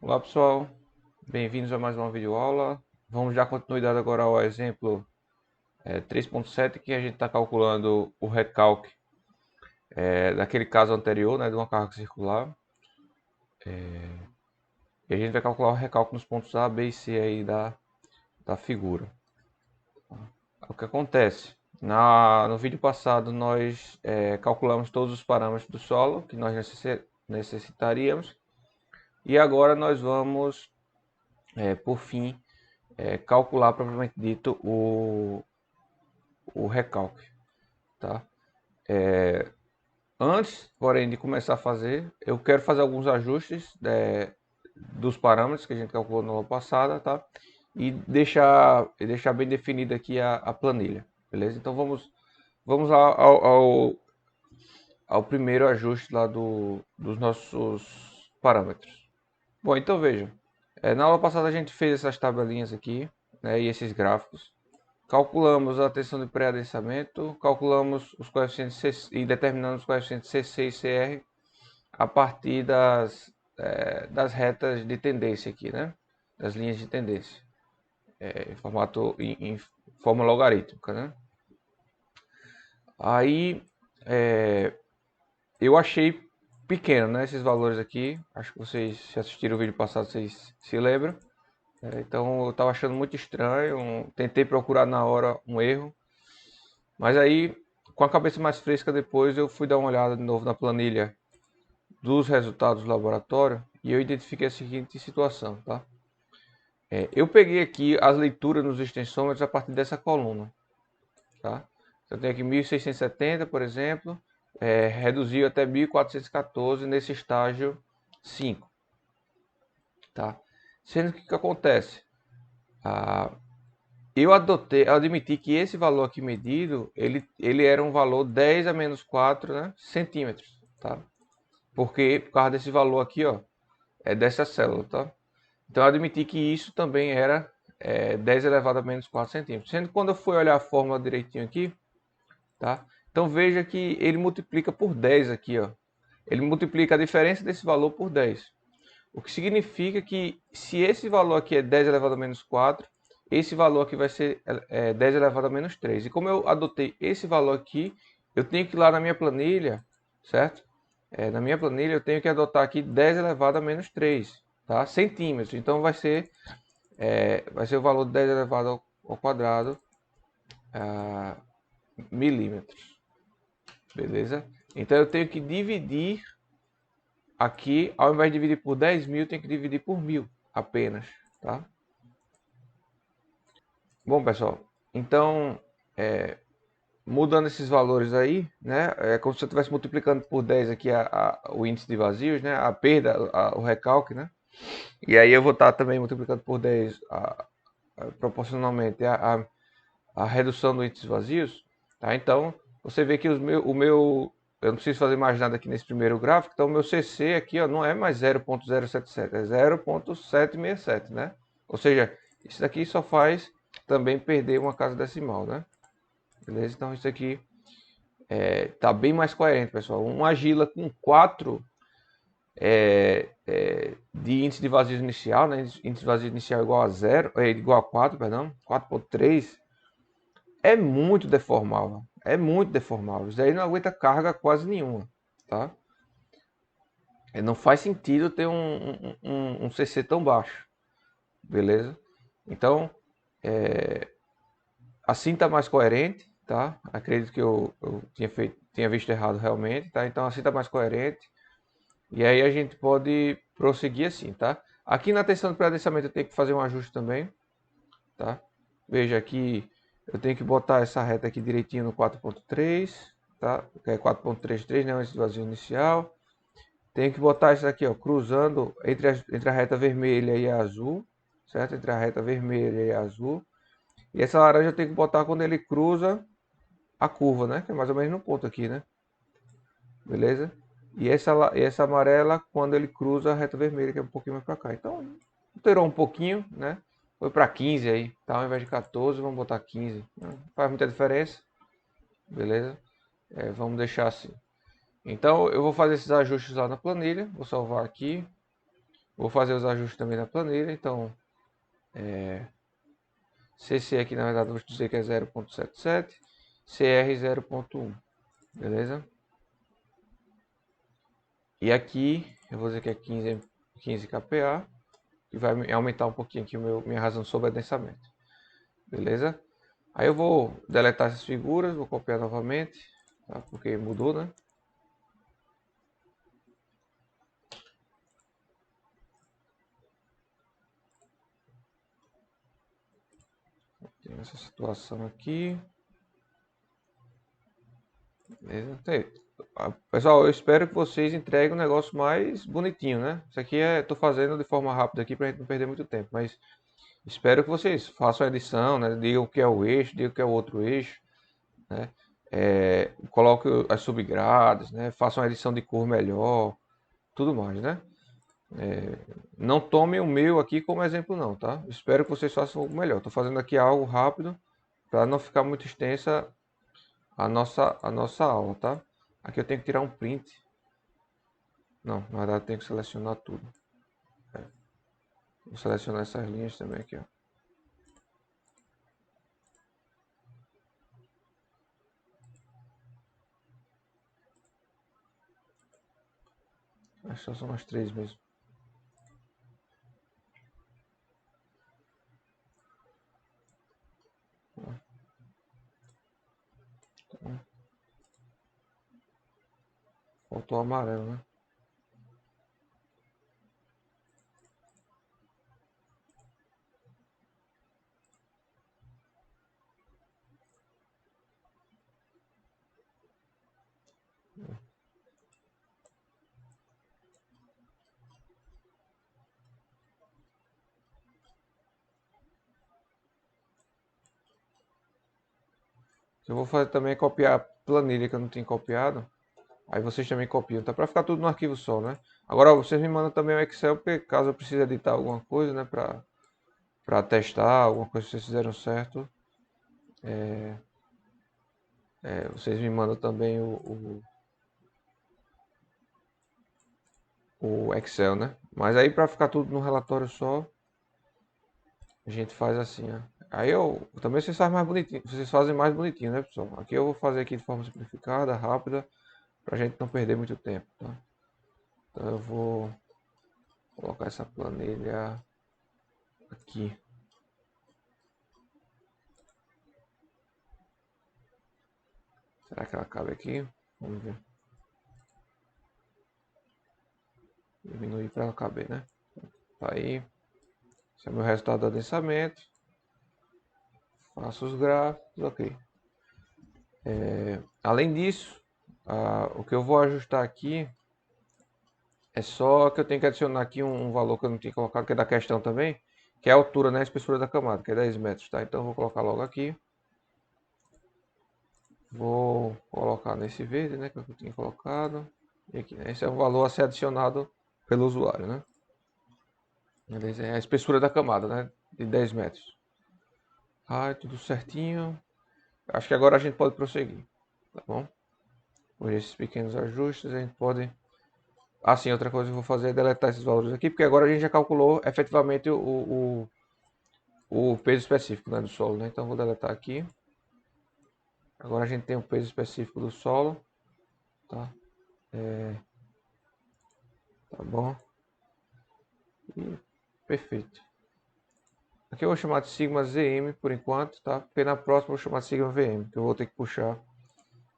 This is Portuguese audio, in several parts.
Olá pessoal, bem-vindos a mais uma videoaula. Vamos dar continuidade agora ao exemplo 3.7 que a gente está calculando o recalque daquele caso anterior, né, de uma carga circular. E a gente vai calcular o recalque nos pontos A, B e C aí da figura. O que acontece? No vídeo passado nós calculamos todos os parâmetros do solo que nós necessitaríamos. E agora nós vamos, por fim, calcular propriamente dito o recalque, tá? Antes, porém, de começar a fazer, eu quero fazer alguns ajustes dos parâmetros que a gente calculou na aula passada, tá? E deixar bem definida aqui a planilha, beleza? Então vamos lá ao primeiro ajuste lá dos nossos parâmetros. Bom, então veja, na aula passada a gente fez essas tabelinhas aqui, né, e esses gráficos. Calculamos a tensão de pré-adensamento, calculamos os coeficientes e determinamos os coeficientes CC e CR a partir das retas de tendência aqui, né? Das linhas de tendência, em forma logarítmica, né? Aí eu achei pequeno, né? Esses valores aqui. Acho que vocês, se assistiram o vídeo passado, vocês se lembram. Então eu estava achando muito estranho. Tentei procurar na hora um erro. Mas aí, com a cabeça mais fresca depois, eu fui dar uma olhada de novo na planilha dos resultados do laboratório e eu identifiquei a seguinte situação, tá? Eu peguei aqui as leituras nos extensômetros a partir dessa coluna, tá? Eu tenho aqui 1670, por exemplo, reduziu até 1414 nesse estágio 5, tá? Sendo que o que acontece? Ah, eu admiti que esse valor aqui medido, ele era um valor 10 a menos 4, né, centímetros, tá? Por causa desse valor aqui, ó, dessa célula, tá? Então eu admiti que isso também era 10 elevado a menos 4 centímetros. Sendo que quando eu fui olhar a fórmula direitinho aqui, tá? Então veja que ele multiplica por 10 aqui, ó. Ele multiplica a diferença desse valor por 10. O que significa que se esse valor aqui é 10 elevado a menos 4, esse valor aqui vai ser 10 elevado a menos 3. E como eu adotei esse valor aqui, eu tenho que ir lá na minha planilha, certo? Na minha planilha eu tenho que adotar aqui 10 elevado a menos 3, tá? Centímetros. Então vai ser o valor de 10 elevado ao quadrado milímetros. Beleza? Então eu tenho que dividir aqui, ao invés de dividir por 10.000, eu tenho que dividir por 1.000 apenas, tá? Bom, pessoal, então, mudando esses valores aí, né? É como se eu estivesse multiplicando por 10 aqui o índice de vazios, né? A perda, o recalque, né? E aí eu vou estar também multiplicando por 10 proporcionalmente a redução do índice de vazios, tá? Então, você vê que eu não preciso fazer mais nada aqui nesse primeiro gráfico, então o meu CC aqui, ó, não é mais 0,077, é 0,767, né? Ou seja, isso daqui só faz também perder uma casa decimal, né? Beleza? Então isso aqui tá bem mais coerente, pessoal. Uma argila com 4 de índice de vazio inicial, né? Índice de vazio inicial igual a 0, igual a 4, perdão, 4,3, é muito deformável. É muito deformável. Isso aí não aguenta carga quase nenhuma, tá? Não faz sentido ter um CC tão baixo, beleza? Então, assim tá mais coerente, tá? Acredito que eu tinha visto errado realmente, tá? Então assim tá mais coerente. E aí a gente pode prosseguir assim, tá? Aqui na tensão de pré-adensamento eu tenho que fazer um ajuste também, tá? Veja aqui, eu tenho que botar essa reta aqui direitinho no 4.3, tá? Que é 4.33, né? Esse vazio inicial. Tenho que botar isso aqui, ó, cruzando entre a reta vermelha e a azul, certo? Entre a reta vermelha e a azul. E essa laranja eu tenho que botar quando ele cruza a curva, né? Que é mais ou menos no ponto aqui, né? Beleza? E essa amarela quando ele cruza a reta vermelha, que é um pouquinho mais para cá. Então, alterou um pouquinho, né? Foi para 15 aí, tá? Ao invés de 14, vamos botar 15. Não faz muita diferença, beleza? Vamos deixar assim. Então, eu vou fazer esses ajustes lá na planilha. Vou salvar aqui. Vou fazer os ajustes também na planilha, então CC aqui na verdade vou dizer que é 0.77, CR 0.1, beleza? E aqui eu vou dizer que é 15 kPa, que vai aumentar um pouquinho aqui minha razão de sobreadensamento, beleza? Aí eu vou deletar essas figuras, vou copiar novamente, tá? Porque mudou, né? Tem essa situação aqui. Beleza? Pessoal, eu espero que vocês entreguem um negócio mais bonitinho, né? Isso aqui tô fazendo de forma rápida aqui pra gente não perder muito tempo, mas espero que vocês façam a edição, né? Digam o que é o eixo, digam o que é o outro eixo, né? Coloque as subgrades, né? Façam a edição de cor melhor, tudo mais, né? Não tomem o meu aqui como exemplo não, tá? Espero que vocês façam algo melhor. Estou fazendo aqui algo rápido para não ficar muito extensa a nossa aula, tá? Aqui eu tenho que tirar um print. Não, na verdade eu tenho que selecionar tudo. Vou selecionar essas linhas também aqui, ó. Acho que só são as três mesmo. Então, faltou o amarelo, né? Eu vou fazer também copiar a planilha que eu não tinha copiado. Aí vocês também copiam, tá? Pra ficar tudo no arquivo só, né? Agora vocês me mandam também o Excel, porque caso eu precise editar alguma coisa, né? Pra testar, alguma coisa que vocês fizeram certo. Vocês me mandam também o Excel, né? Mas aí pra ficar tudo no relatório só, a gente faz assim, ó. Aí também vocês fazem mais bonitinho, vocês fazem mais bonitinho, né, pessoal? Aqui eu vou fazer aqui de forma simplificada, rápida, pra gente não perder muito tempo, tá? Então eu vou colocar essa planilha aqui. Será que ela cabe aqui? Vamos ver. Diminuir para ela caber, né? Tá aí. Esse é o meu resultado do adensamento. Faço os gráficos, ok. Além disso, o que eu vou ajustar aqui é só que eu tenho que adicionar aqui um valor que eu não tinha colocado, que é da questão também, que é a altura, né? A espessura da camada, que é 10 metros, tá? Então eu vou colocar logo aqui. Vou colocar nesse verde, né? Que eu tinha colocado. E aqui, né? Esse é o valor a ser adicionado pelo usuário, né? Beleza? É a espessura da camada, né? De 10 metros. Tudo certinho. Acho que agora a gente pode prosseguir, tá bom? Com esses pequenos ajustes a gente pode... Assim, outra coisa que eu vou fazer é deletar esses valores aqui, porque agora a gente já calculou efetivamente o peso específico, né, do solo, né? Então vou deletar aqui. Agora a gente tem o peso específico do solo, tá? Tá bom. E perfeito. Aqui eu vou chamar de sigma ZM por enquanto, tá? Porque na próxima eu vou chamar de sigma VM, que eu vou ter que puxar.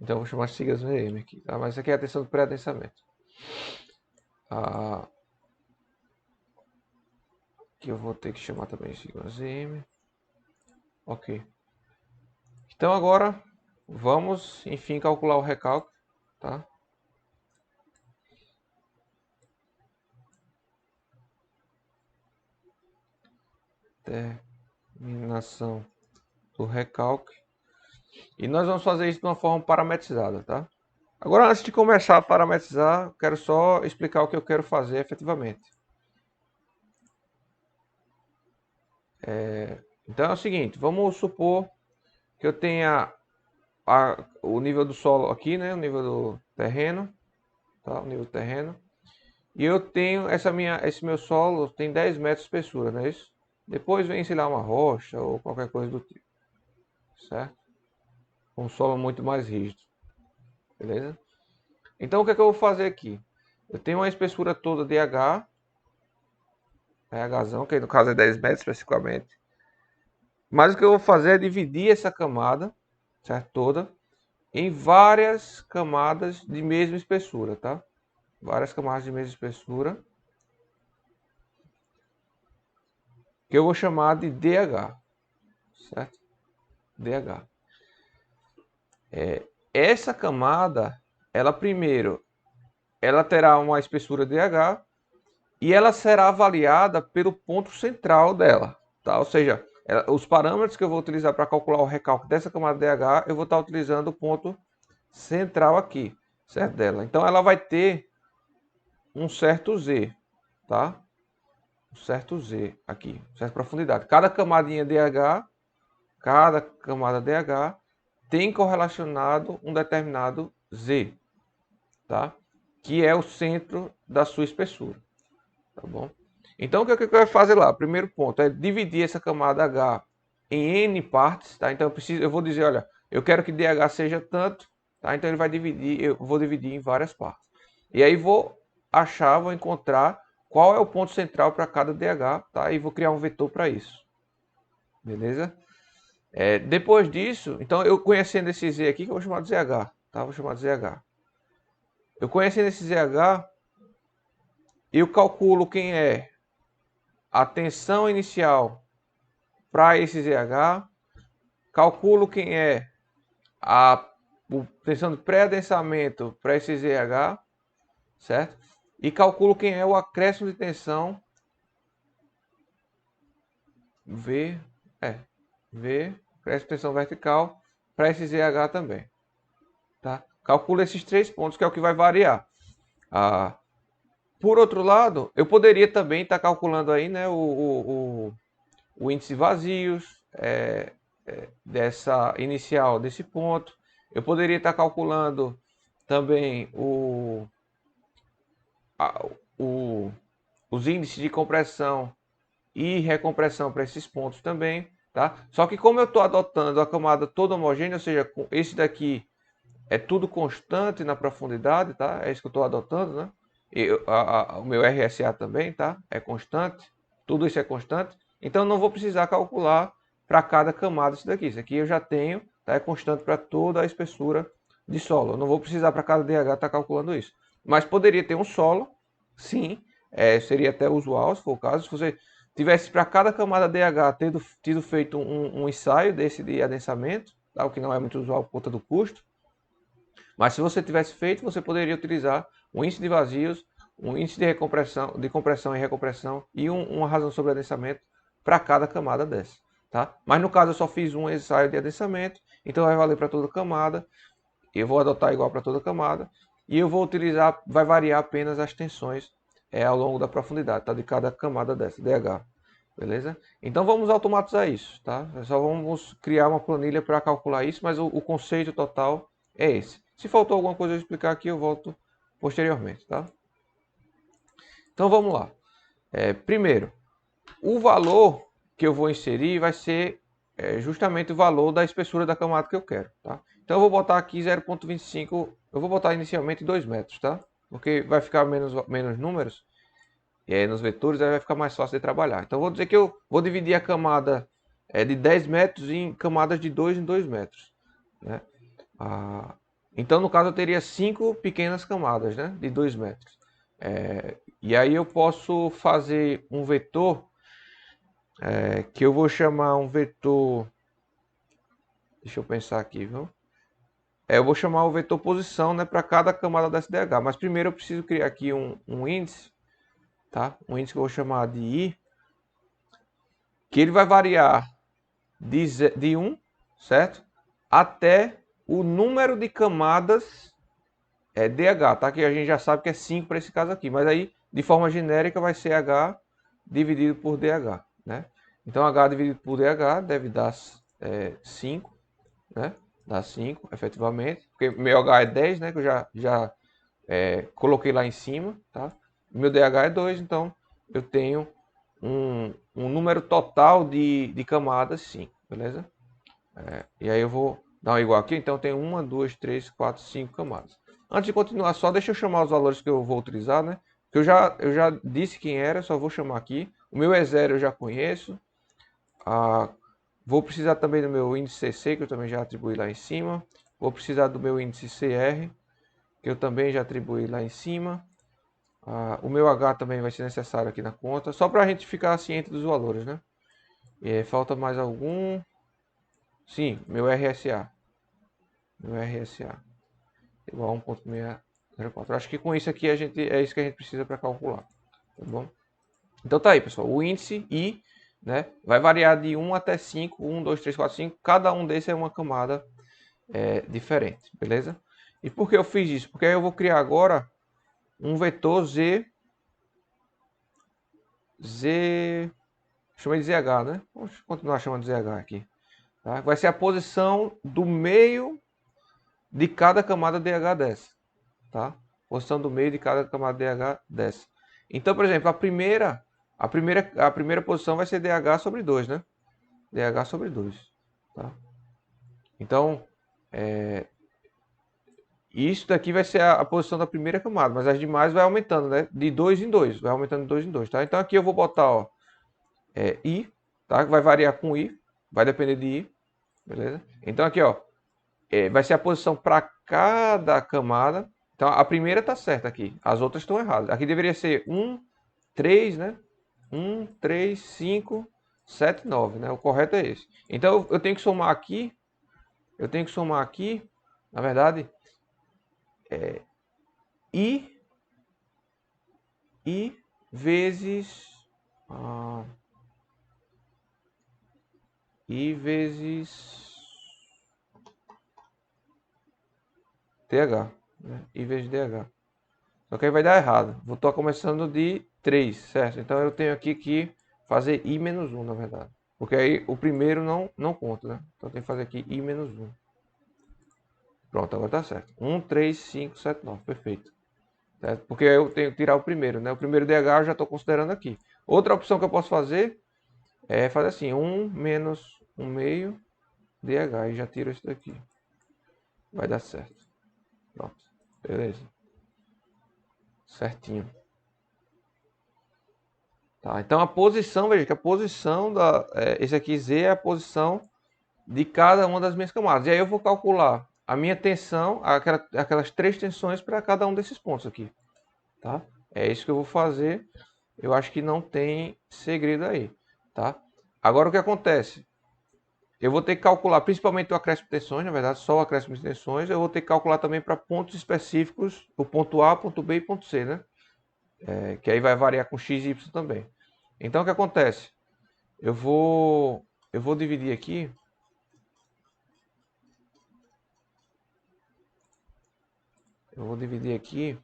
Então eu vou chamar de sigma VM aqui, tá? Mas isso aqui é a tensão do pré-adensamento. Aqui eu vou ter que chamar também sigma ZM. Ok. Então agora vamos, enfim, calcular o recálculo, tá? Terminação do recálculo. E nós vamos fazer isso de uma forma parametrizada, tá? Agora, antes de começar a parametrizar, quero só explicar o que eu quero fazer efetivamente. Então é o seguinte, vamos supor que eu tenha o nível do solo aqui, né? O nível do terreno, tá? O nível do terreno. E eu tenho esse meu solo tem 10 metros de espessura, não é isso? Depois vem, sei lá, uma rocha ou qualquer coisa do tipo, certo? Um solo muito mais rígido, beleza? Então o que é que eu vou fazer aqui? Eu tenho uma espessura toda de H, Hzão, que no caso é 10 metros especificamente. Mas o que eu vou fazer é dividir essa camada, certo? Toda, em várias camadas de mesma espessura, tá? Várias camadas de mesma espessura, que eu vou chamar de DH, certo? DH. Essa camada, ela primeiro, ela terá uma espessura DH e ela será avaliada pelo ponto central dela, tá? Ou seja, os parâmetros que eu vou utilizar para calcular o recalque dessa camada DH, eu vou estar utilizando o ponto central aqui, certo? Dela. Então ela vai ter um certo Z, tá? Um certo Z aqui, certa profundidade. Cada camadinha DH, cada camada DH tem correlacionado um determinado Z, tá? Que é o centro da sua espessura, tá bom? Então o que eu quero fazer lá? Primeiro ponto é dividir essa camada H em N partes, tá? Então eu vou dizer, olha, eu quero que DH seja tanto, tá? Então ele vai dividir, eu vou dividir em várias partes. E aí vou encontrar qual é o ponto central para cada DH, tá? E vou criar um vetor para isso. Beleza? Depois disso, então eu conhecendo esse Z aqui, que eu vou chamar de ZH, tá? Vou chamar de ZH. Eu conhecendo esse ZH, eu calculo quem é a tensão inicial para esse ZH, calculo quem é a tensão de pré-adensamento para esse ZH, certo? E calculo quem é o acréscimo de tensão V, V, acréscimo de tensão vertical para esse ZH também, tá? Calculo esses 3 pontos, que é o que vai variar. Por outro lado, eu poderia também estar calculando aí, né, o índice de vazios dessa inicial desse ponto. Eu poderia estar calculando também os índices de compressão e recompressão para esses pontos também, tá? Só que como eu estou adotando a camada toda homogênea, ou seja, esse daqui é tudo constante na profundidade, tá? É isso que eu estou adotando, né? O meu RSA também, tá? É constante. Tudo isso é constante. Então, eu não vou precisar calcular para cada camada isso daqui. Isso aqui eu já tenho, tá? É constante para toda a espessura de solo. Eu não vou precisar para cada DH estar calculando isso. Mas poderia ter um solo, sim. Seria até usual, se for o caso. Se você tivesse para cada camada DH tido feito um ensaio desse de adensamento, tá? O que não é muito usual por conta do custo. Mas se você tivesse feito, você poderia utilizar um índice de vazios, um índice de compressão e recompressão e uma razão sobre adensamento para cada camada dessa. Tá? Mas no caso eu só fiz um ensaio de adensamento, então vai valer para toda camada. Eu vou adotar igual para toda camada. E eu vou utilizar, vai variar apenas as tensões ao longo da profundidade, tá? De cada camada dessa, DH. Beleza? Então vamos automatizar isso, tá? Só vamos criar uma planilha para calcular isso, mas o conceito total é esse. Se faltou alguma coisa a explicar aqui, eu volto posteriormente, tá? Então vamos lá. Primeiro, o valor que eu vou inserir vai ser justamente o valor da espessura da camada que eu quero, tá? Então eu vou botar aqui 0,25, eu vou botar inicialmente 2 metros, tá? Porque vai ficar menos números nos vetores, aí vai ficar mais fácil de trabalhar. Então eu vou dizer que eu vou dividir a camada de 10 metros em camadas de 2 em 2 metros, né? Então, no caso, eu teria 5 pequenas camadas, né, de 2 metros. E aí eu posso fazer um vetor que eu vou chamar um vetor... Deixa eu pensar aqui, viu? Eu vou chamar o vetor posição, né, para cada camada da SDH. Mas primeiro eu preciso criar aqui um índice, tá? Um índice que eu vou chamar de I, que ele vai variar de 1, certo? Até o número de camadas DH, tá? Que a gente já sabe que é 5 para esse caso aqui. Mas aí, de forma genérica, vai ser H dividido por DH, né? Então, H dividido por DH deve dar 5, né? Dá 5, efetivamente. Porque meu H é 10, né? Que eu já coloquei lá em cima, tá? Meu DH é 2, então eu tenho um número total de camadas, sim, beleza? E aí eu vou dar um igual aqui, então eu tenho 1, 2, 3, 4, 5 camadas. Antes de continuar, só deixa eu chamar os valores que eu vou utilizar, né? Que eu já disse quem era, só vou chamar aqui. O meu E0 eu já conheço. Vou precisar também do meu índice CC, que eu também já atribuí lá em cima. Vou precisar do meu índice CR, que eu também já atribuí lá em cima. O meu H também vai ser necessário aqui na conta, só para a gente ficar ciente dos valores, né? Falta mais algum? Sim, meu RSA. Meu RSA igual a 1.604. Acho que com isso aqui é isso que a gente precisa para calcular, tá bom? Então tá aí, pessoal. O índice I, né, vai variar de 1 até 5, 1, 2, 3, 4, 5. Cada um desses é uma camada diferente, beleza? E por que eu fiz isso? Porque aí eu vou criar agora um vetor chamei de ZH, né? Vamos continuar chamando de ZH aqui. Tá? Vai ser a posição do meio de cada camada DH dessa. Tá? Posição do meio de cada camada DH dessa. Então, por exemplo, a primeira posição vai ser DH sobre 2, né? DH sobre 2. Tá? Então, isso daqui vai ser a posição da primeira camada, mas as demais vai aumentando, né? De 2 em 2, vai aumentando de 2 em 2, tá? Então aqui eu vou botar, ó, I, tá? Vai variar com I, vai depender de I, beleza? Então aqui, ó, vai ser a posição para cada camada. Então a primeira tá certa aqui, as outras estão erradas. Aqui deveria ser 1, 3, né? 1, 3, 5, 7, 9, né? O correto é esse. Então eu tenho que somar aqui, na verdade, I vezes I vezes TH, né? I vezes DH. Só que aí vai dar errado. Vou estar começando de 3, certo? Então eu tenho aqui que fazer I menos 1, na verdade. Porque aí o primeiro não conta, né? Então eu tenho que fazer aqui I menos 1. Pronto, agora tá certo. 1, 3, 5, 7, 9. Perfeito. Certo? Porque aí eu tenho que tirar o primeiro, né? O primeiro DH eu já estou considerando aqui. Outra opção que eu posso fazer é fazer assim, 1 menos 1 meio DH. E já tiro isso daqui. Vai dar certo. Pronto. Beleza. Certinho. Tá, então a posição, veja que a posição esse aqui Z é a posição de cada uma das minhas camadas. E aí eu vou calcular a minha tensão, aquelas 3 tensões para cada um desses pontos aqui. Tá? É isso que eu vou fazer. Eu acho que não tem segredo aí. Tá? Agora o que acontece? Eu vou ter que calcular principalmente o acréscimo de tensões, na verdade, só o acréscimo de tensões. Eu vou ter que calcular também para pontos específicos, o ponto A, ponto B e ponto C, né? Que aí vai variar com x e y também. Então o que acontece? Eu vou dividir aqui. Eu vou dividir aqui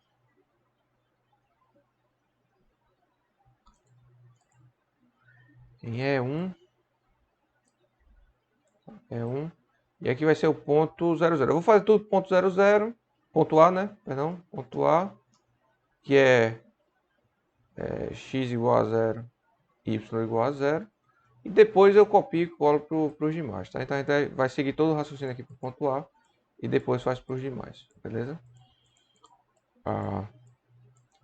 em E1, e aqui vai ser o ponto 00. Eu vou fazer tudo ponto 00, ponto A, né? Perdão, ponto A, que é x igual a 0, y igual a 0. E depois eu copio e colo para os demais, tá? Então a gente vai seguir todo o raciocínio aqui para o ponto A e depois faz para os demais, beleza?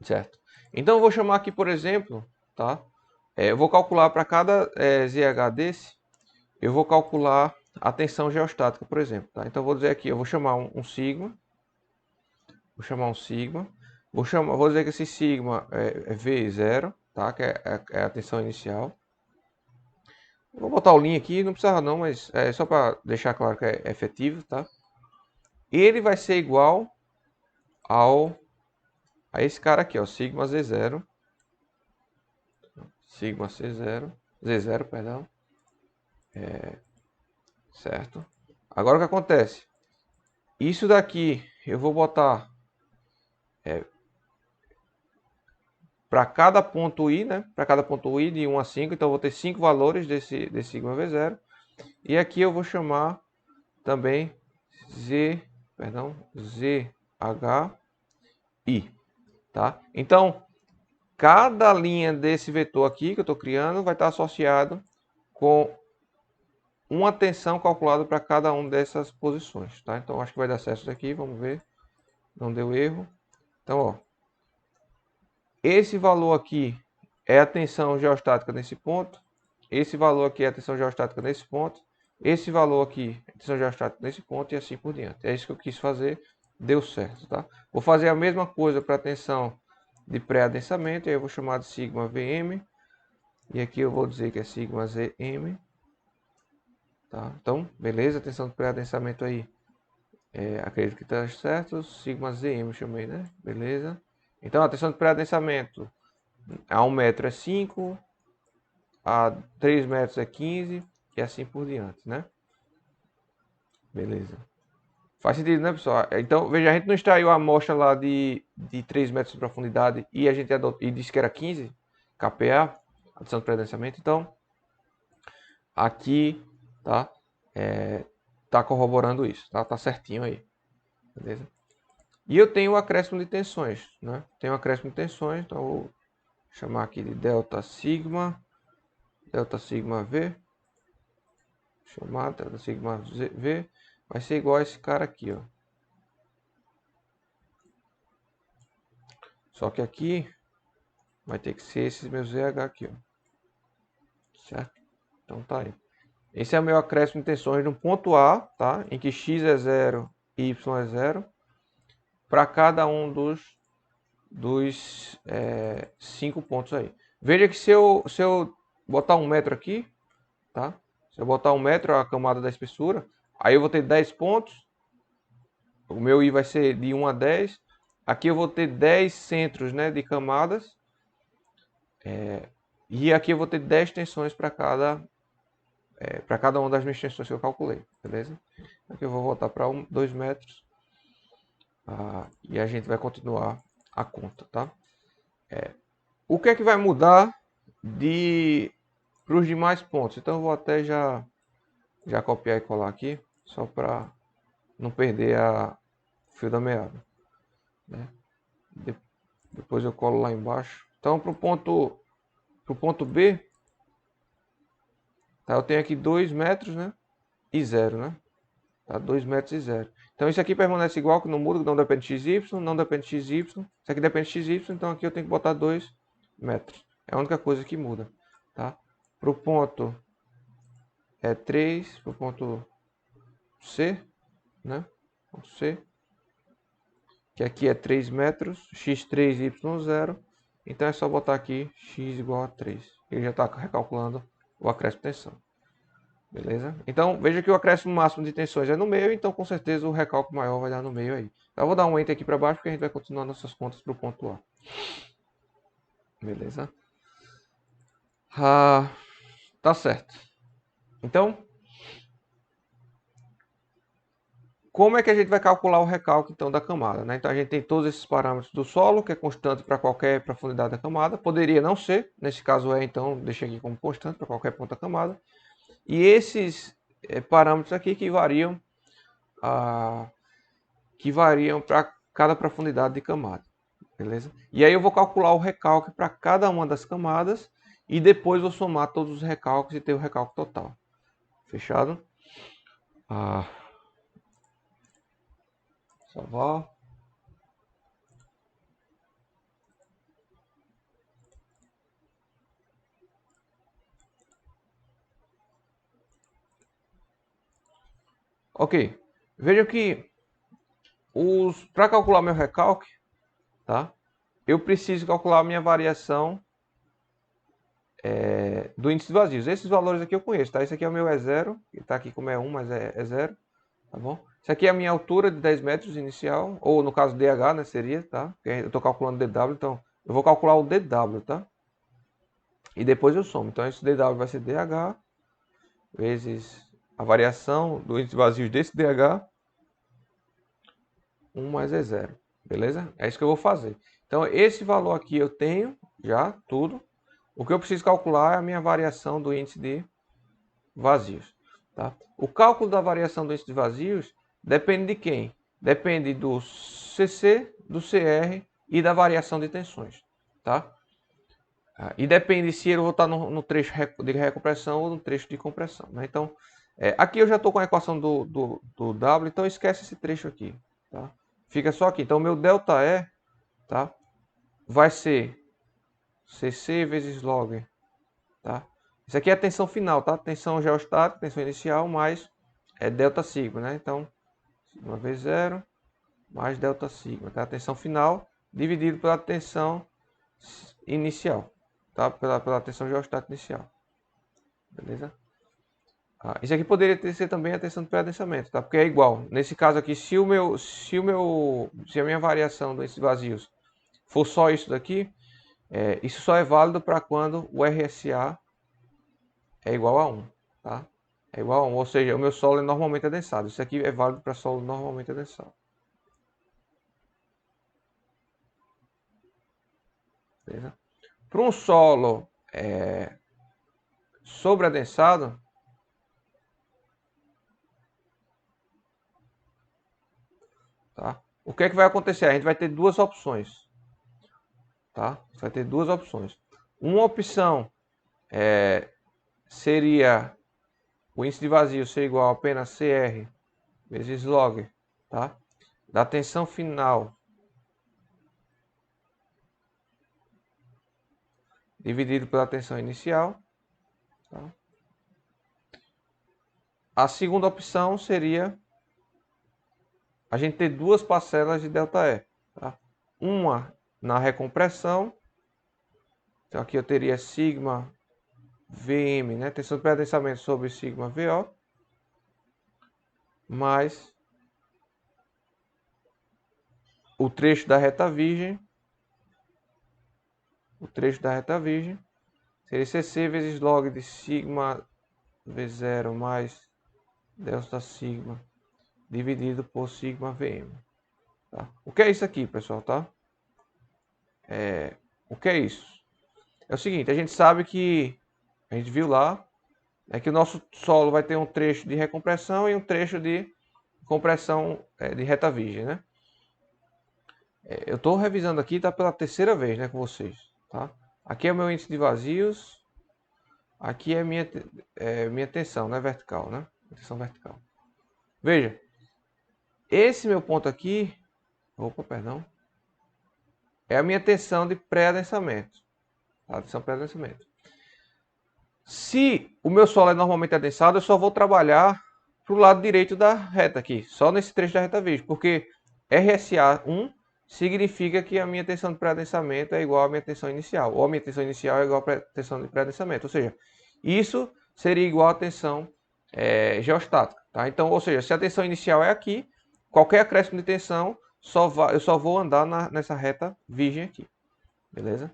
Certo. Então eu vou chamar aqui, por exemplo, tá? Eu vou calcular para cada ZH desse, eu vou calcular a tensão geostática, por exemplo, tá? Então eu vou dizer aqui, eu vou chamar um sigma, vou dizer que esse sigma é V0, tá? Que é a tensão inicial. Vou botar o link aqui, não precisa não, mas é só para deixar claro que é efetivo, tá? Ele vai ser igual a esse cara aqui, ó, sigma Z0, sigma C0, Z0, perdão, certo? Agora o que acontece? Isso daqui eu vou botar para cada ponto I, né? Para cada ponto I de 1 a 5, então eu vou ter 5 valores desse sigma V0. E aqui eu vou chamar também ZHI, tá? Então, cada linha desse vetor aqui que eu estou criando vai estar associado com uma tensão calculada para cada uma dessas posições, tá? Então acho que vai dar certo isso aqui, vamos ver. Não deu erro. Então, ó, esse valor aqui é a tensão geostática nesse ponto. Esse valor aqui é a tensão geostática nesse ponto. Esse valor aqui é a tensão geostática nesse ponto e assim por diante. É isso que eu quis fazer, deu certo, tá? Vou fazer a mesma coisa para a tensão de pré-adensamento, aí eu vou chamar de sigma Vm. E aqui eu vou dizer que é sigma Zm. Tá? Então, beleza, a tensão de pré-adensamento aí, acredito que está certo, sigma Zm eu chamei, né? Beleza. Então, a tensão de pré-adensamento a 1 metro é 5, a 3 metros é 15 e assim por diante, né? Beleza. Faz sentido, né, pessoal? Então, veja, a gente não extraiu a amostra lá de 3 metros de profundidade e a gente e disse que era 15 kPa, a tensão de pré-adensamento. Então, aqui, tá? Tá corroborando isso, tá? Tá certinho aí, beleza? E eu tenho o acréscimo de tensões, né? Tenho o acréscimo de tensões, então eu vou chamar aqui de delta sigma V, chamar delta sigma V, vai ser igual a esse cara aqui, ó. Só que aqui vai ter que ser esses meus ZH aqui, ó. Certo? Então tá aí. Esse é o meu acréscimo de tensões no ponto A, tá? Em que x é 0 e y é 0, para cada um dos 5 pontos aí. Veja que se eu botar 1 metro aqui, tá? Se eu botar 1 metro a camada da espessura, aí eu vou ter 10 pontos. O meu I vai ser de 1 a 10. Aqui eu vou ter 10 centros, né, de camadas. E aqui eu vou ter 10 tensões para cada uma das minhas tensões que eu calculei, beleza? Aqui eu vou voltar para 2 metros. E a gente vai continuar a conta, tá? O que é que vai mudar para os demais pontos? Então eu vou até já copiar e colar aqui, só para não perder o fio da meada, né? Depois eu colo lá embaixo. Então pro ponto B, tá? Eu tenho aqui 2 metros, né? E 0, né? Tá? 2 metros e 0. Então isso aqui permanece igual, que não muda, não depende de XY, não depende de XY. Isso aqui depende de XY, então aqui eu tenho que botar 2 metros. É a única coisa que muda, tá? Pro ponto 3, pro ponto C, né? Ponto C, que aqui é 3 metros, x3, y0. Então é só botar aqui x igual a 3. Ele já está recalculando o acréscimo de tensão. Beleza? Então veja que o acréscimo máximo de tensões é no meio, então com certeza o recálculo maior vai dar no meio aí. Então, eu vou dar um enter aqui para baixo porque a gente vai continuar nossas contas para o ponto A. Beleza? Tá certo. Então, como é que a gente vai calcular o recálculo então da camada, né? Então a gente tem todos esses parâmetros do solo, que é constante para qualquer profundidade da camada. Poderia não ser, nesse caso então deixei aqui como constante para qualquer ponto da camada. E esses parâmetros aqui que variam para cada profundidade de camada, beleza? E aí eu vou calcular o recálculo para cada uma das camadas e depois vou somar todos os recálculos e ter o recálculo total. Fechado? Salvar. Ok. Veja que para calcular meu recálculo, tá? Eu preciso calcular a minha variação do índice de vazios. Esses valores aqui eu conheço, tá? Esse aqui é o meu E0, que está aqui como é 1, mas é 0, tá bom? Isso aqui é a minha altura de 10 metros inicial, ou no caso DH, né, seria, tá? Eu estou calculando DW, então eu vou calcular o DW, tá? E depois eu somo. Então esse DW vai ser DH vezes a variação do índice de vazios desse DH, 1 mais E0, beleza? É isso que eu vou fazer. Então esse valor aqui eu tenho já tudo. O que eu preciso calcular é a minha variação do índice de vazios, tá? O cálculo da variação do índice de vazios depende de quem? Depende do CC, do CR e da variação de tensões, tá? E depende se eu vou estar no trecho de recompressão ou no trecho de compressão, né? Então, aqui eu já estou com a equação do W, então esquece esse trecho aqui, tá? Fica só aqui. Então, o meu ΔE, tá? Vai ser CC vezes log, tá? Isso aqui é a tensão final, tá? Tensão geostática, tensão inicial, mais delta sigma, né? Então, sigma V0 mais delta sigma, tá? A tensão final dividido pela tensão inicial, tá? Pela tensão geostática inicial, beleza? Isso aqui poderia ser também a tensão de pré-adensamento, tá? Porque é igual. Nesse caso aqui, se a minha variação desses vazios for só isso daqui, isso só é válido para quando o RSA é igual a 1, tá? É igual a 1, ou seja, o meu solo é normalmente adensado. Isso aqui é válido para solo normalmente adensado. Beleza? Para um solo sobreadensado, tá? O que é que vai acontecer? A gente vai ter duas opções, tá? Vai ter duas opções. Uma opção seria o índice de vazio ser igual a apenas CR vezes log, tá? Da tensão final dividido pela tensão inicial, tá? A segunda opção seria a gente ter duas parcelas de ΔE, tá? Uma na recompressão, então aqui eu teria sigma Vm, né? Tensão de pré-adensamento sobre sigma VO, mais o trecho da reta virgem, seria CC vezes log de sigma V0 mais delta sigma dividido por sigma Vm. Tá? O que é isso aqui, pessoal, tá? O que é isso? É o seguinte, a gente sabe que, a gente viu lá, que o nosso solo vai ter um trecho de recompressão e um trecho de compressão de reta virgem, né? Eu estou revisando aqui, tá pela terceira vez, né, com vocês, tá? Aqui é o meu índice de vazios, aqui é minha tensão, né, vertical, né? Tensão vertical. Veja, esse meu ponto aqui, perdão, é a minha tensão de pré-adensamento, tá? Tensão pré-adensamento. Se o meu solo é normalmente adensado, eu só vou trabalhar para o lado direito da reta aqui, só nesse trecho da reta virgem, porque RSA1 significa que a minha tensão de pré-adensamento é igual à minha tensão inicial, ou a minha tensão inicial é igual à tensão de pré-adensamento, ou seja, isso seria igual à tensão geostática, tá? Então, ou seja, se a tensão inicial é aqui, qualquer acréscimo de tensão, eu só vou andar nessa reta virgem aqui, beleza?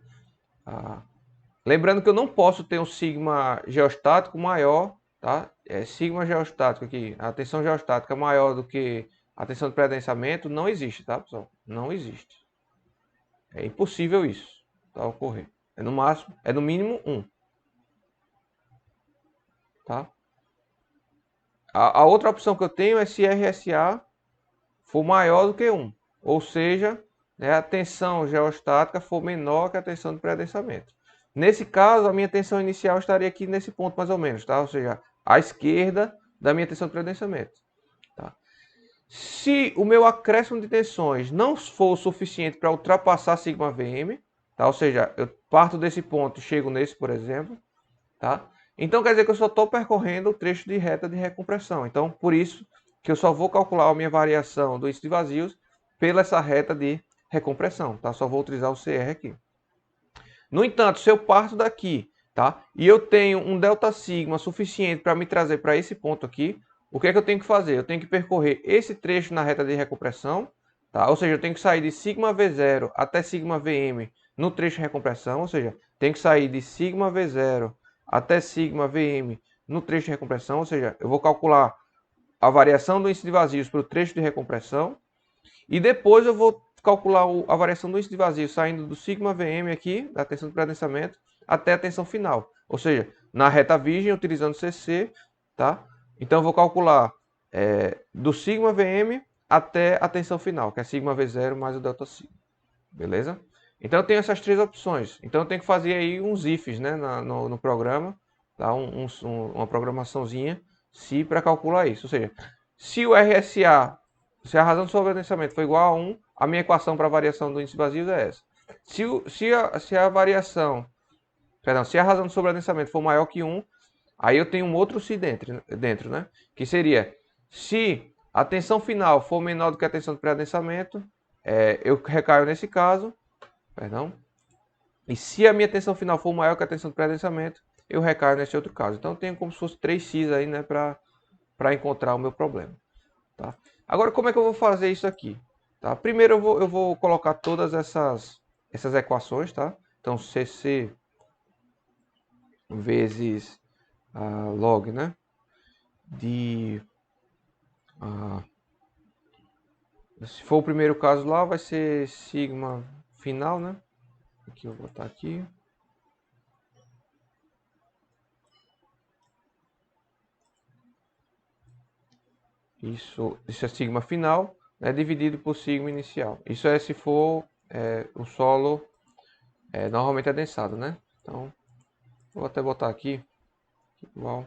Lembrando que eu não posso ter um sigma geostático maior, tá? Sigma geostático aqui, a tensão geostática maior do que a tensão de pré-adensamento não existe, tá, pessoal? Não existe. É impossível isso, tá, ocorrer. É no máximo, é no mínimo 1. Tá? A outra opção que eu tenho é se RSA for maior do que 1. Ou seja, né, a tensão geostática for menor que a tensão de pré-adensamento. Nesse caso, a minha tensão inicial estaria aqui nesse ponto mais ou menos, tá? Ou seja, à esquerda da minha tensão de pré-adensamento. Tá? Se o meu acréscimo de tensões não for suficiente para ultrapassar sigma Vm, tá? Ou seja, eu parto desse ponto e chego nesse, por exemplo, tá? Então quer dizer que eu só estou percorrendo o trecho de reta de recompressão. Então, por isso que eu só vou calcular a minha variação do índice de vazios pela essa reta de recompressão, tá? Só vou utilizar o CR aqui. No entanto, se eu parto daqui, tá? E eu tenho um delta sigma suficiente para me trazer para esse ponto aqui, o que é que eu tenho que fazer? Eu tenho que percorrer esse trecho na reta de recompressão, tá? Ou seja, eu tenho que sair de sigma V0 até sigma Vm no trecho de recompressão, ou seja, tenho que sair de sigma V0 até sigma Vm no trecho de recompressão, ou seja, eu vou calcular a variação do índice de vazios para o trecho de recompressão e depois eu vou calcular a variação do índice de vazio saindo do sigma Vm aqui, da tensão de pré-adensamento, até a tensão final. Ou seja, na reta virgem, utilizando CC, tá? Então eu vou calcular do sigma Vm até a tensão final, que é sigma V0 mais o delta sigma. Beleza? Então eu tenho essas três opções. Então eu tenho que fazer aí uns ifs, né, no programa, tá? Uma programaçãozinha se para calcular isso. Ou seja, se o RSA, se a razão do sobreadensamento for igual a 1, a minha equação para a variação do índice vazio é essa. Se a variação, perdão, se a razão do sobreadensamento for maior que 1, aí eu tenho um outro se dentro, né? Que seria, se a tensão final for menor do que a tensão de pré-adensamento, eu recaio nesse caso, perdão. E se a minha tensão final for maior que a tensão de pré-adensamento, eu recaio nesse outro caso. Então eu tenho como se fosse 3x aí, né, para encontrar o meu problema. Tá? Agora, como é que eu vou fazer isso aqui? Tá? Primeiro eu vou colocar todas essas equações, tá? Então CC vezes log, né? Se for o primeiro caso lá, vai ser sigma final, né? Aqui eu vou botar aqui. Isso é sigma final, né, dividido por sigma inicial. Isso é se for o solo normalmente adensado, né? Então, vou até botar aqui, igual,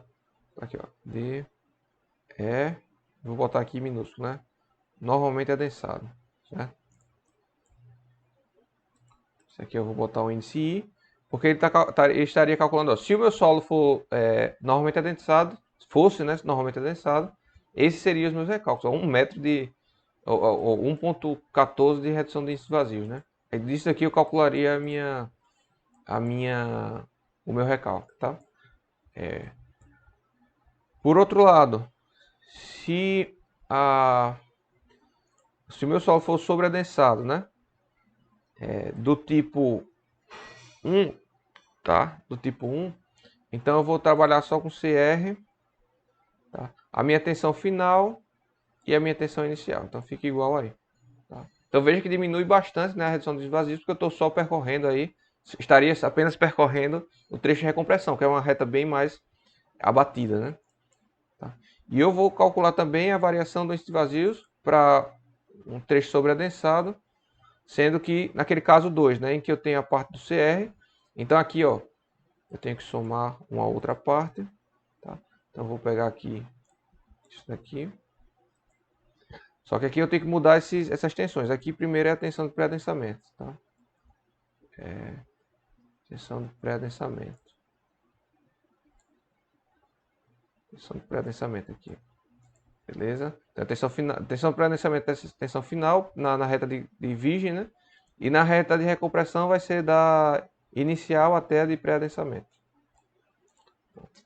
aqui ó, D, E, vou botar aqui em minúsculo, né? Normalmente adensado, certo? Isso aqui eu vou botar o índice I, porque ele estaria calculando, ó, se o meu solo for normalmente adensado, fosse, né, normalmente adensado, esses seriam os meus recálculos, 1 metro de, ou 1,14 de redução de índices vazios, né? Disso aqui eu calcularia o meu recálculo, tá? Por outro lado, se o meu solo for sobreadensado, né? Do tipo 1, tá? Do tipo 1, então eu vou trabalhar só com CR, tá? A minha tensão final e a minha tensão inicial, então fica igual aí. Tá? Então veja que diminui bastante, né, a redução dos vazios, porque eu estou só percorrendo aí, estaria apenas percorrendo o trecho de recompressão, que é uma reta bem mais abatida, né? Tá? E eu vou calcular também a variação do índice de vazios para um trecho sobreadensado, sendo que naquele caso 2, né, em que eu tenho a parte do CR, então aqui ó, eu tenho que somar uma outra parte, tá? Então eu vou pegar aqui isso daqui. Só que aqui eu tenho que mudar essas tensões. Aqui primeiro é a tensão de pré-adensamento, tá? Tensão de pré-adensamento. Tensão de pré-adensamento aqui. Beleza? Então, tensão de pré-adensamento é tensão final na reta de virgem, né? E na reta de recompressão vai ser da inicial até a de pré-adensamento.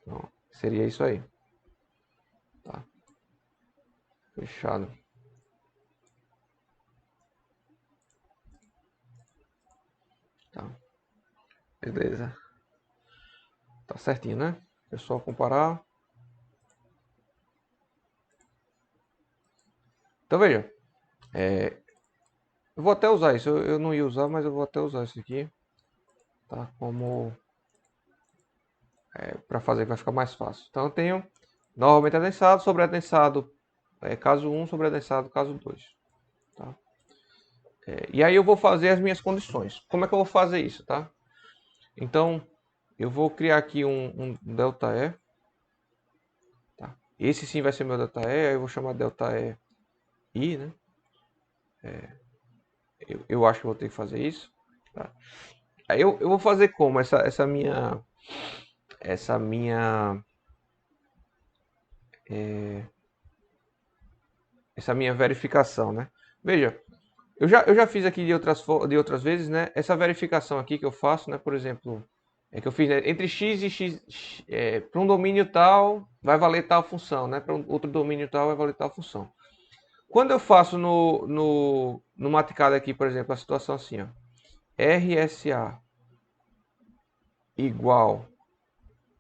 Então, seria isso aí. Tá? Fechado. Tá. Beleza. Tá certinho, né? É só comparar. Então veja. Eu vou até usar isso. Eu não ia usar, mas eu vou até usar isso aqui. Tá? Como para fazer, vai ficar mais fácil. Então eu tenho normalmente adensado, sobreadensado, caso 1, sobreadensado, caso 2. Tá? E aí eu vou fazer as minhas condições. Como é que eu vou fazer isso? Tá? Então eu vou criar aqui um ΔE. Tá? Esse sim vai ser meu ΔE, aí eu vou chamar ΔE I, né? Eu acho que vou ter que fazer isso. Tá? Aí eu vou fazer como? Essa minha verificação, né? Veja, eu já fiz aqui de outras vezes, né? Essa verificação aqui que eu faço, né? Por exemplo, que eu fiz, né? Entre x e x, para um domínio tal vai valer tal função, né? Para um outro domínio tal vai valer tal função. Quando eu faço no Mathcad aqui, por exemplo, a situação assim, ó, RSA igual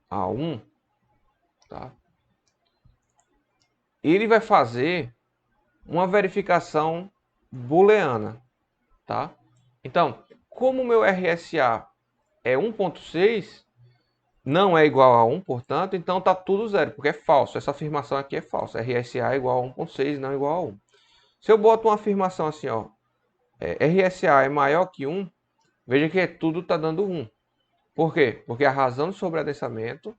a 1, tá? Ele vai fazer uma verificação booleana, tá? Então, como o meu RSA é 1.6, não é igual a 1, portanto, então tá tudo zero, porque é falso. Essa afirmação aqui é falsa. RSA é igual a 1.6, não é igual a 1. Se eu boto uma afirmação assim, ó, RSA é maior que 1, Veja que tudo está dando 1. Por quê? Porque a razão de sobreadensamento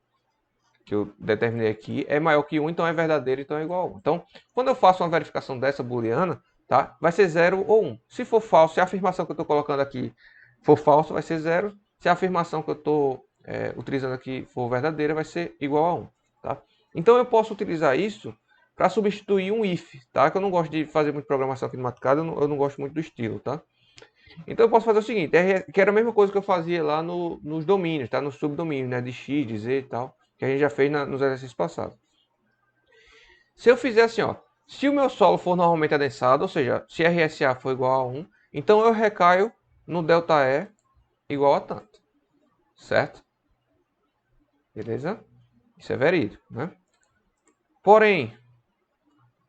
que eu determinei aqui é maior que 1, então é verdadeiro, então é igual a 1. Então, quando eu faço uma verificação dessa booleana, tá? Vai ser 0 ou 1. Se for falso, se a afirmação que eu estou colocando aqui for falso, vai ser 0. Se a afirmação que eu estou utilizando aqui for verdadeira, vai ser igual a 1. Tá? Então, eu posso utilizar isso para substituir um if, tá? Que eu não gosto de fazer muito programação aqui no Mathcad, eu não gosto muito do estilo, tá? Então eu posso fazer o seguinte, que era a mesma coisa que eu fazia lá nos domínios, tá? Nos subdomínios, né? De X, de Z e tal, que a gente já fez nos exercícios passados. Se eu fizer assim, ó, se o meu solo for normalmente adensado, ou seja, se RSA for igual a 1, então eu recaio no ΔE igual a tanto, certo? Beleza? Isso é verídico, né? Porém,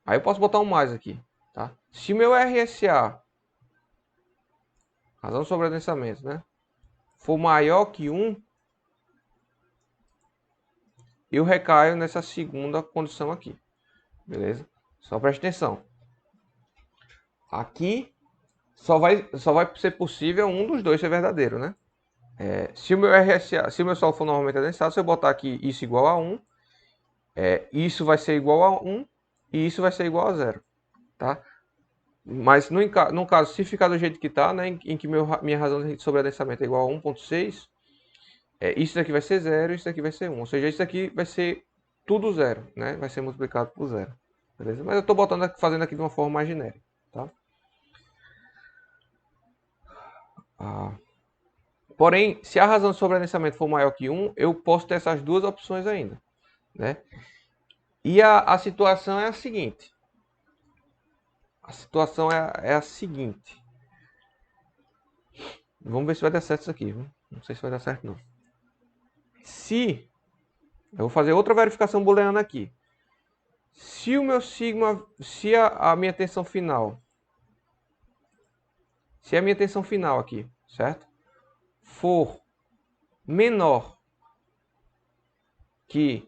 aí eu posso botar um mais aqui, tá? Se o meu RSA, razão de sobreadensamento, né? For maior que 1, eu recaio nessa segunda condição aqui. Beleza? Só preste atenção. Aqui só vai ser possível um dos dois ser verdadeiro, né? Se o meu RSA, se o meu solo for normalmente adensado, se eu botar aqui isso igual a 1, isso vai ser igual a 1 e isso vai ser igual a 0. Tá? Mas no caso, se ficar do jeito que está, né, em que minha razão de sobreadensamento é igual a 1.6, isso daqui vai ser 0 e isso daqui vai ser 1. Ou seja, isso daqui vai ser tudo 0, né? Vai ser multiplicado por 0. Beleza? Mas eu estou fazendo aqui de uma forma mais genérica. Tá? Porém, se a razão de sobreadensamento for maior que 1, eu posso ter essas duas opções ainda. Né? E a situação é a seguinte. A situação é a seguinte. Vamos ver se vai dar certo isso aqui. Viu? Não sei se vai dar certo não. Se eu vou fazer outra verificação booleana aqui. Se o meu sigma, se a minha tensão final, se a minha tensão final aqui, certo? For menor que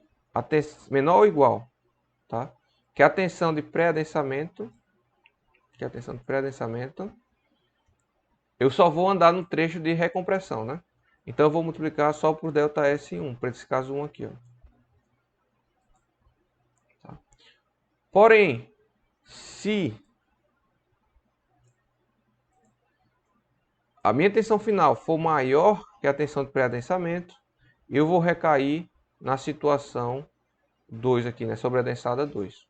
menor ou igual, tá? Que a tensão de pré-adensamento, eu só vou andar no trecho de recompressão, né? Então eu vou multiplicar só por ΔS1, para esse caso 1 aqui, ó. Tá? Porém, se a minha tensão final for maior que a tensão de pré-adensamento, eu vou recair na situação 2 aqui, né? Sobreadensada 2.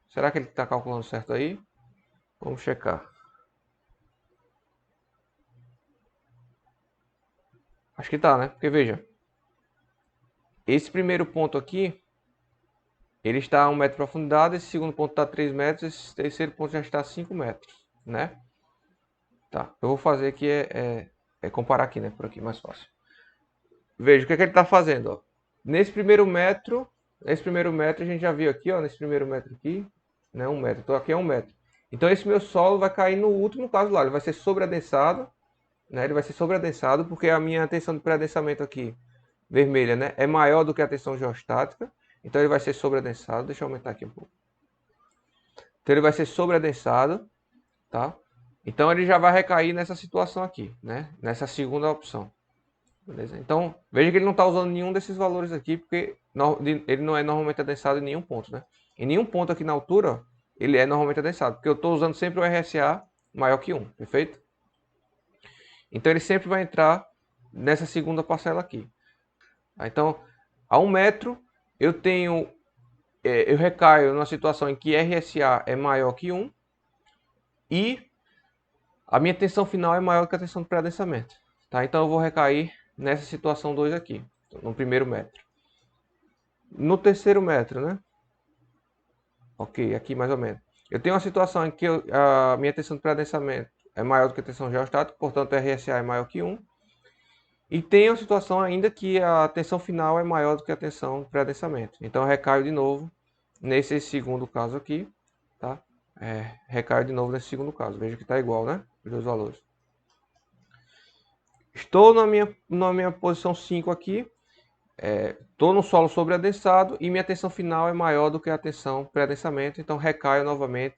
Será que ele está calculando certo aí? Vamos checar. Acho que tá, né? Porque veja, esse primeiro ponto aqui, ele está a 1 metro de profundidade, esse segundo ponto está a 3 metros, esse terceiro ponto já está a 5 metros, né? Tá, eu vou fazer aqui comparar aqui, né? Por aqui, mais fácil. Veja, o que, é que ele está fazendo, ó. Nesse primeiro metro a gente já viu aqui, ó, nesse primeiro metro aqui, né? 1 metro, então aqui é 1 metro. Então esse meu solo vai cair no último caso lá, ele vai ser sobreadensado, né? Ele vai ser sobreadensado porque a minha tensão de pré-adensamento aqui, vermelha, né? É maior do que a tensão geostática. Então ele vai ser sobreadensado. Deixa eu aumentar aqui um pouco. Então ele vai ser sobreadensado, tá? Então ele já vai recair nessa situação aqui, né? Nessa segunda opção. Beleza? Então veja que ele não está usando nenhum desses valores aqui, porque ele não é normalmente adensado em nenhum ponto, né? Em nenhum ponto aqui na altura, ele é normalmente adensado, porque eu estou usando sempre o RSA maior que 1, perfeito? Então ele sempre vai entrar nessa segunda parcela aqui. Então, a 1 metro, eu recaio numa situação em que RSA é maior que 1 e a minha tensão final é maior que a tensão de pré-adensamento. Tá? Então eu vou recair nessa situação 2 aqui, no primeiro metro. No terceiro metro, né? Ok, aqui mais ou menos. Eu tenho uma situação em que a minha tensão de pré-adensamento é maior do que a tensão geostática, portanto RSA é maior que 1. E tem uma situação ainda que a tensão final é maior do que a tensão de pré-adensamento. Então eu recaio de novo nesse segundo caso aqui, tá? Recaio de novo nesse segundo caso. Veja que está igual, né? Os dois valores. Estou na minha posição 5 aqui. Estou no solo sobreadensado e minha tensão final é maior do que a tensão pré-adensamento. Então recaio novamente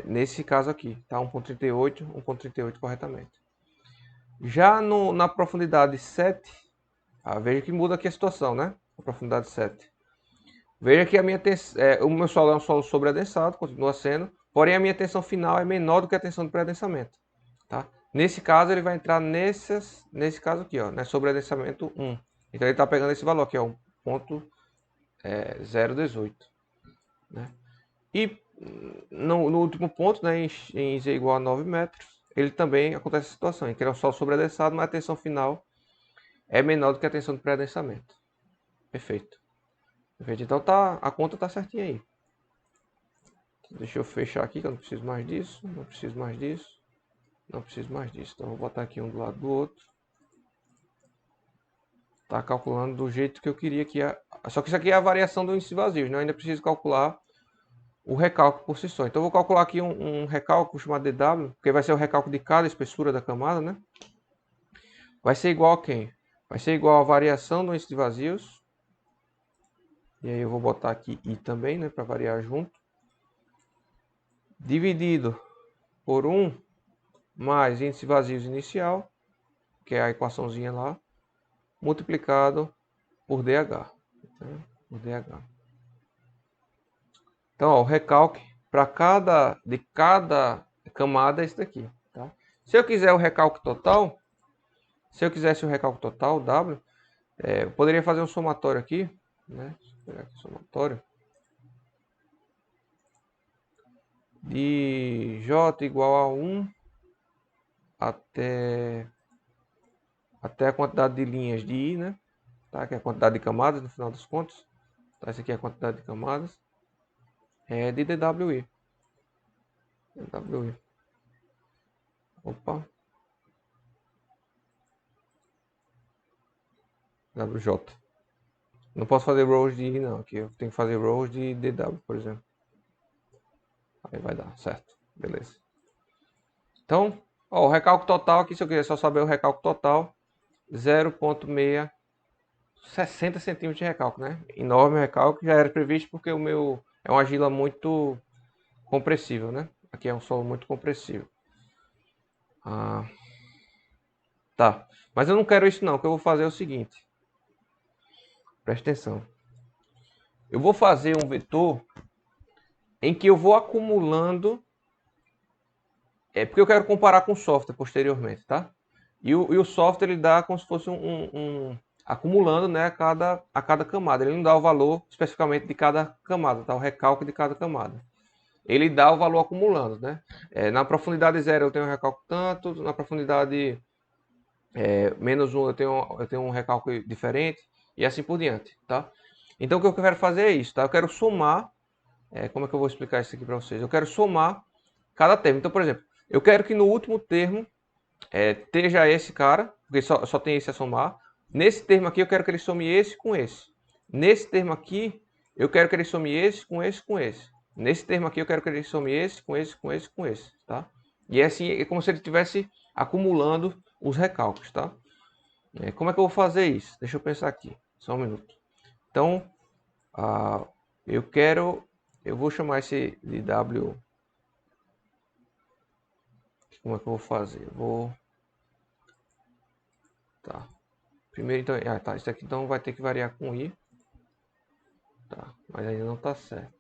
nesse caso aqui, tá? 1.38, 1.38 corretamente. Já na profundidade 7, veja que muda aqui a situação, né? A profundidade 7. Veja que o meu solo é um solo sobreadensado, continua sendo, porém a minha tensão final é menor do que a tensão de pré-adensamento. Tá? Nesse caso, ele vai entrar nesse caso aqui, ó, né? Sobreadensamento 1. Então ele está pegando esse valor aqui, ó, 1.018. Né? E no último ponto, né, em Z igual a 9 metros, ele também acontece a situação, em que ele é um solo sobreadensado, mas a tensão final é menor do que a tensão de pré-adensamento. Perfeito. Perfeito. Então a conta está certinha aí. Deixa eu fechar aqui, que eu não preciso mais disso, não preciso mais disso, não preciso mais disso. Então vou botar aqui um do lado do outro. Tá calculando do jeito que eu queria que só que isso aqui é a variação do índice vazio, né? Eu ainda preciso calcular o recálculo por si só. Então eu vou calcular aqui um recálculo chamado DW, porque vai ser o recálculo de cada espessura da camada, né? Vai ser igual a quem? Vai ser igual a variação do índice de vazios. E aí eu vou botar aqui I também, né, para variar junto. Dividido por 1 mais índice de vazios inicial, que é a equaçãozinha lá, multiplicado por DH. Né? Por DH. Então, ó, o recalque para de cada camada é esse daqui. Tá? Se eu quiser o recalque total, se eu quisesse o recalque total, W, eu poderia fazer um somatório aqui, né? Somatório de J igual a 1 até a quantidade de linhas de I, né? Tá? Que é a quantidade de camadas no final dos contos. Tá? Essa aqui é a quantidade de camadas. É de DWI. DWI. Opa. WJ. Não posso fazer rows de I não. Aqui eu tenho que fazer rows de DW, por exemplo. Aí vai dar, certo. Beleza. Então, ó, o recálculo total aqui, se eu quiser só saber o recálculo total, 0,660 centímetros de recálculo, né? Enorme recálculo, já era previsto porque o meu é uma argila muito compressível, né? Aqui é um solo muito compressível. Tá. Mas eu não quero isso não, o que eu vou fazer é o seguinte. Presta atenção. Eu vou fazer um vetor em que eu vou acumulando. Porque eu quero comparar com o software posteriormente, tá? E o software ele dá como se fosse acumulando, né, a cada camada. Ele não dá o valor especificamente de cada camada, tá? O recálculo de cada camada. Ele dá o valor acumulando, né? Na profundidade 0 eu tenho um recálculo tanto, na profundidade menos 1 eu tenho um recálculo diferente e assim por diante, tá? Então o que eu quero fazer é isso, tá? Eu quero somar, como é que eu vou explicar isso aqui para vocês? Eu quero somar cada termo. Então, por exemplo, eu quero que no último termo esteja esse cara, porque só tem esse a somar. Nesse termo aqui eu quero que ele some esse com esse. Nesse termo aqui eu quero que ele some esse com esse com esse. Nesse termo aqui eu quero que ele some esse com esse com esse com esse, tá? E é assim, é como se ele estivesse acumulando os recálculos, tá? Como é que eu vou fazer isso? Deixa eu pensar aqui, só um minuto. Então, eu vou chamar esse de W. Como é que eu vou fazer? Tá. Primeiro, então, tá, isso aqui então vai ter que variar com I. Tá, mas ainda não tá certo.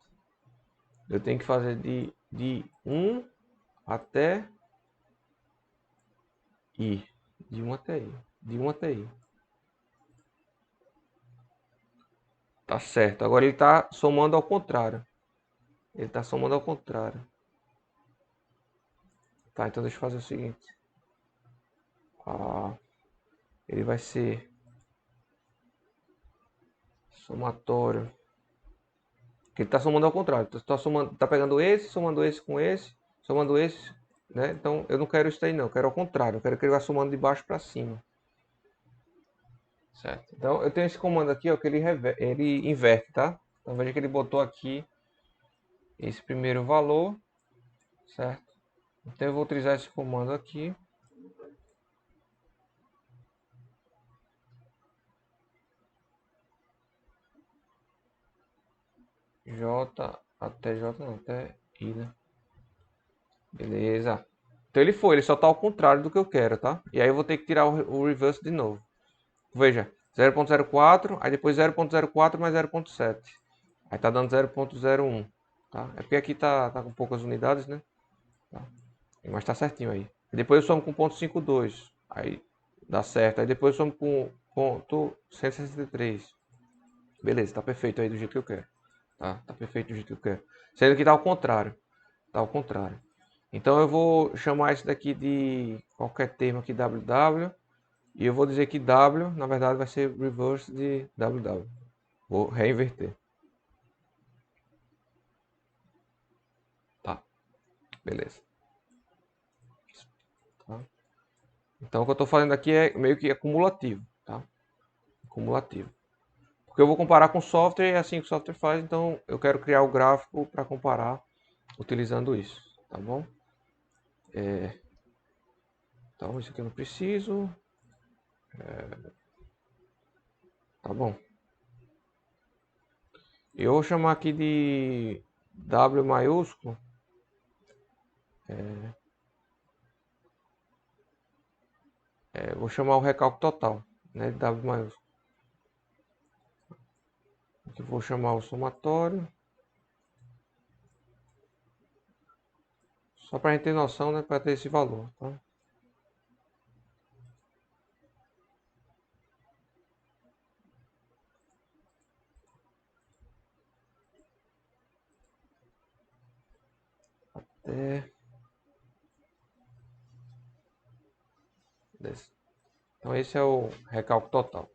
Eu tenho que fazer de 1 até I. De 1 até I. De 1 até I. Tá certo. Agora ele tá somando ao contrário. Ele tá somando ao contrário. Tá, então deixa eu fazer o seguinte. Ele vai ser somatório. Porque ele tá somando ao contrário. Tá pegando esse, somando esse com esse, somando esse, né? Então eu não quero isso aí não, eu quero ao contrário. Eu quero que ele vá somando de baixo para cima. Certo. Então eu tenho esse comando aqui, ó, que ele inverte, tá? Então veja que ele botou aqui esse primeiro valor, certo? Então eu vou utilizar esse comando aqui. J até J, não, até I, né? Beleza. Então ele só está ao contrário do que eu quero, tá? E aí eu vou ter que tirar o reverse de novo. Veja, 0.04, aí depois 0.04 mais 0.7. Aí tá dando 0.01, tá? É porque aqui tá com poucas unidades, né? Tá. Mas tá certinho aí. Depois eu somo com 0.52, aí dá certo. Aí depois eu somo com ponto 163. Beleza, tá perfeito aí do jeito que eu quero. Tá perfeito do jeito que eu quero. Sendo que tá ao contrário. Tá ao contrário. Então eu vou chamar isso daqui de qualquer termo aqui WW. E eu vou dizer que W, na verdade, vai ser reverse de WW. Vou reinverter. Tá, beleza. Tá. Então o que eu estou fazendo aqui é meio que acumulativo. Tá? Acumulativo. Porque eu vou comparar com o software e é assim que o software faz. Então eu quero criar o gráfico para comparar utilizando isso. Tá bom? Então isso aqui eu não preciso. Tá bom. Eu vou chamar aqui de W maiúsculo. Vou chamar o recálculo total, né, de W maiúsculo. Aqui vou chamar o somatório. Só para a gente ter noção, né, para ter esse valor, tá? Até... Então esse é o recálculo total.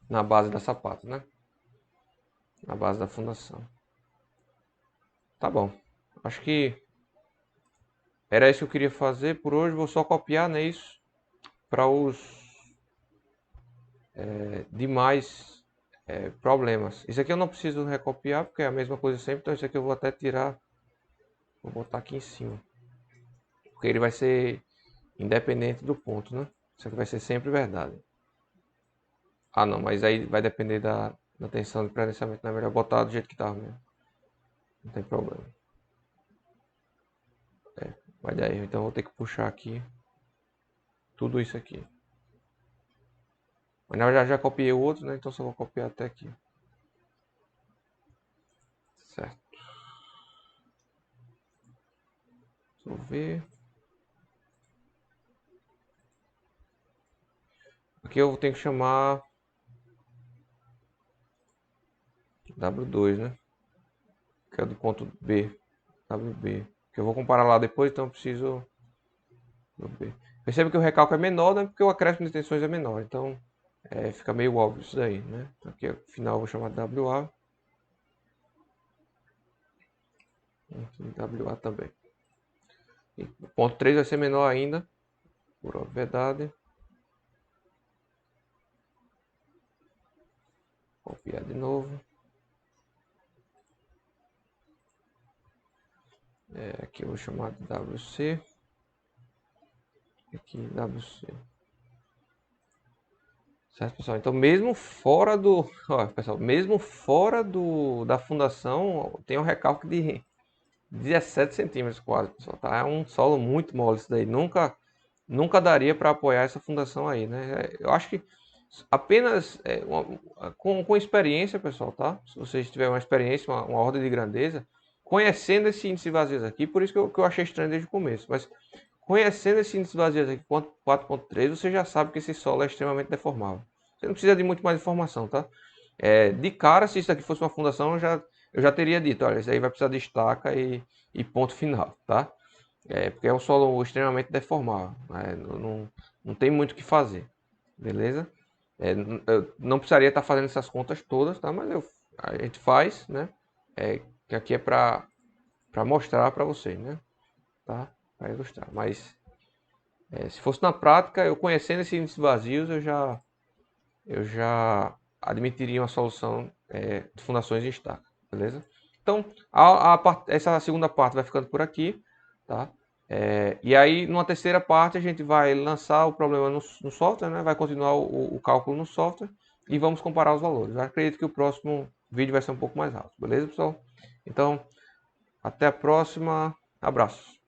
Na base da sapata, né? Na base da fundação. Tá bom. Acho que era isso que eu queria fazer por hoje. Vou só copiar, né, isso para os demais problemas. Isso aqui eu não preciso recopiar porque é a mesma coisa sempre. Então isso aqui eu vou até tirar. Vou botar aqui em cima. Porque ele vai ser independente do ponto, né? Isso aqui vai ser sempre verdade. Ah, não, mas aí vai depender da tensão de pré-adensamento. Não é melhor botar do jeito que estava mesmo. Não tem problema. Vai dar erro. Então eu vou ter que puxar aqui tudo isso aqui. Mas na verdade já copiei o outro, né? Então só vou copiar até aqui. Certo. Deixa eu ver. Aqui eu tenho que chamar W2, né? Que é do ponto B. WB. Que eu vou comparar lá depois, então eu preciso do B. Percebe que o recálculo é menor, né? Porque o acréscimo de tensões é menor. Então fica meio óbvio isso daí, né? Então aqui no final eu vou chamar de WA. WA também. E o ponto 3 vai ser menor ainda, por obviedade. Copiar de novo. Aqui eu vou chamar de WC. Aqui WC. Certo, pessoal? Então, mesmo fora do, ó, pessoal, mesmo fora da fundação, tem um recálculo de 17 centímetros quase, pessoal. Tá? É um solo muito mole isso daí. Nunca daria para apoiar essa fundação aí, né? Eu acho que apenas com experiência, pessoal, tá? Se vocês tiverem uma experiência, uma ordem de grandeza, conhecendo esse índice vazios aqui, por isso que eu achei estranho desde o começo, mas conhecendo esse índice vazios aqui, 4.3, você já sabe que esse solo é extremamente deformável. Você não precisa de muito mais informação, tá? De cara, se isso aqui fosse uma fundação, eu já teria dito, olha, isso aí vai precisar de estaca e ponto final, tá? Porque é um solo extremamente deformável, né? Não tem muito o que fazer, beleza? Eu não precisaria estar fazendo essas contas todas, tá? Mas a gente faz, né? Que aqui é para mostrar para vocês, né? Tá? Para ilustrar. Mas se fosse na prática, eu conhecendo esses índices vazios, eu já admitiria uma solução de fundações em estaca, beleza? Então, essa segunda parte vai ficando por aqui, tá? E aí, numa terceira parte, a gente vai lançar o problema no software, né? Vai continuar o cálculo no software e vamos comparar os valores. Eu acredito que o próximo vídeo vai ser um pouco mais rápido, beleza, pessoal? Então, até a próxima. Abraço.